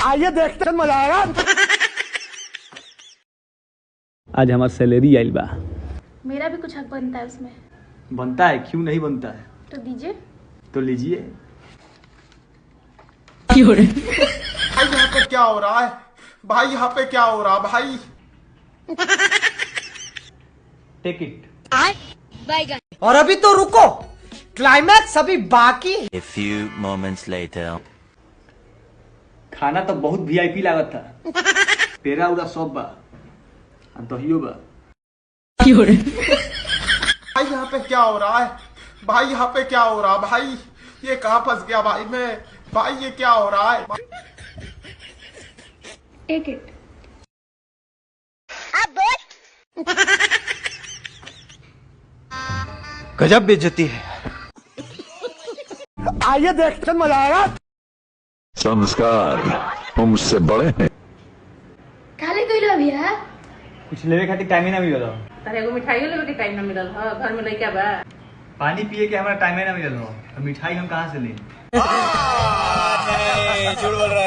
आइए देखते मजा आएगा। आज हमारा सैलरी आइल बा। मेरा भी कुछ हक बनता है उसमें। बनता है, क्यों नहीं बनता है? तो दीजिए। तो लीजिए। भाई यहाँ पे क्या हो रहा है भाई, यहाँ पे क्या हो रहा है भाई? Take it. और अभी तो रुको, क्लाइमैक्स अभी बाकी। A few moments later. खाना तो बहुत वीआईपी लागत था। पेरा उरा सब बा, दहियो बा। भाई यहाँ पे क्या हो रहा है भाई, यहाँ पे क्या हो रहा है भाई? ये कहाँ फंस गया भाई मैं? भाई ये क्या हो रहा है? Take it. गजब बेइज्जती है। आइए देखते मजा आएगा। संस्कार मुझसे बड़े हैं। खाली कोई लो भैया। कुछ लेवे खातिर टाइम ही ना मिलल। तारे एगो मिठाई लेवे के टाइम ना मिलल ह, घर में लइका बा। पानी पिए के हमारा टाइम ही ना मिलल हो, तो मिठाई हम कहाँ से लें?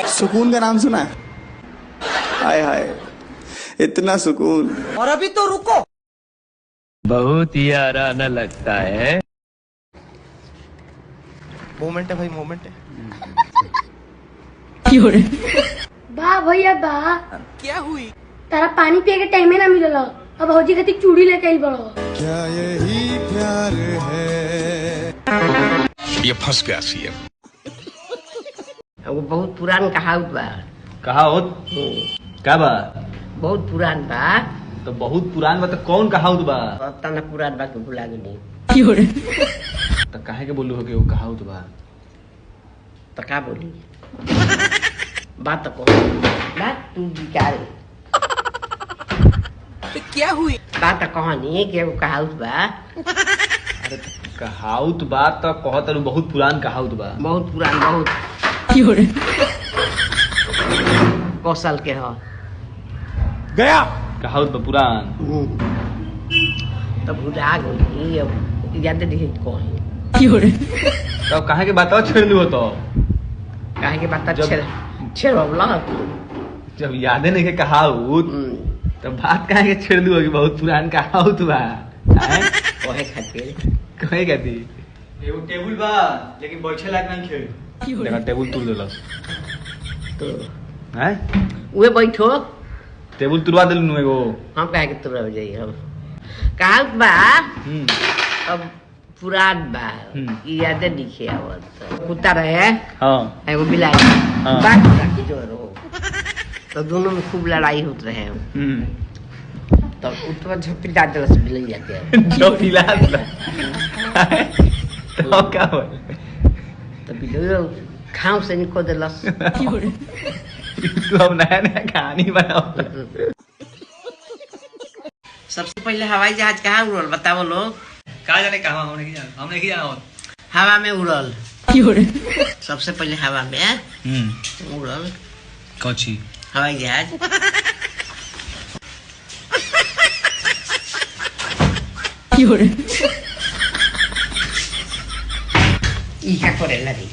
सुकून का नाम सुना है? हाय हाय, इतना सुकून। और अभी तो रुको, बहुत ही आराना लगता है। मोमेंट है भाई, मोमेंट है। बा भैया बा, क्या हुई? तारा पानी पिए के टाइम ना मिलल। अब भौजी खातिर चूड़ी लेके आई बड़ो। क्या यही प्यार है? ये फंस गया सीएम। वो बहुत पुरान कहावत बा। कहावत? का बा? बहुत पुरान बा। तो बहुत पुरान बा तो कौन कहावत बा? पता ना पुरान बा के भुला गेली। तो काहे के बोलू हो कि वो कहावत बा? तो का बोली? बात को बात तू विचार। क्या हुई? बात कहानी के वो कहावत बा। अरे कहावत बा तो कहत रहू बहुत पुरान कहावत बा। बहुत पुरान, बहुत कौशल के ह। गया कहावत बा पुरान। तो भुला गेली, अब याद नहीं कहीं। तो काहे के बात छेड़ लू हो? तो काहे के बात जब- छेड़वला। जब यादे नहीं के कहावत, तो बात काहे के छेड़ लू हो कि बहुत पुरान कहावत बा? हैं? ओहे खातिर कहे कहती एगो टेबुल बा लेकिन बैठे लायक नहीं खेल। देखा टेबुल तोड़ देलस। तो हैं? उहे बैठो। टेबुल तुरवा देलू नु एगो। हम काहे के तुरव जाई हम। कहावत बा अब पुरान बा, ई याद नहीं आवत। कुत्ता रहे, हां एगो बिलाई, हाँ। बात की जोरो। तो दोनों में खूब लड़ाई होत रहे। तो कुत्ता झपटी डाल देलस बिलाई जाके। जो पिला दिला। तो क्या हुआ? तो बिलाई खाओ से निको देलस। तू अब नया नया कहानी बनाओ। सबसे पहले हवाई जहाज कहाँ उड़ल बताओ लोग? कहाँ जाने कहाँ? हमने की जाना, हमने की जाना। हवा में उड़ल। सबसे पहले हवा में उड़ल कौची? हवाई जहाज। ई क्या करेला रे?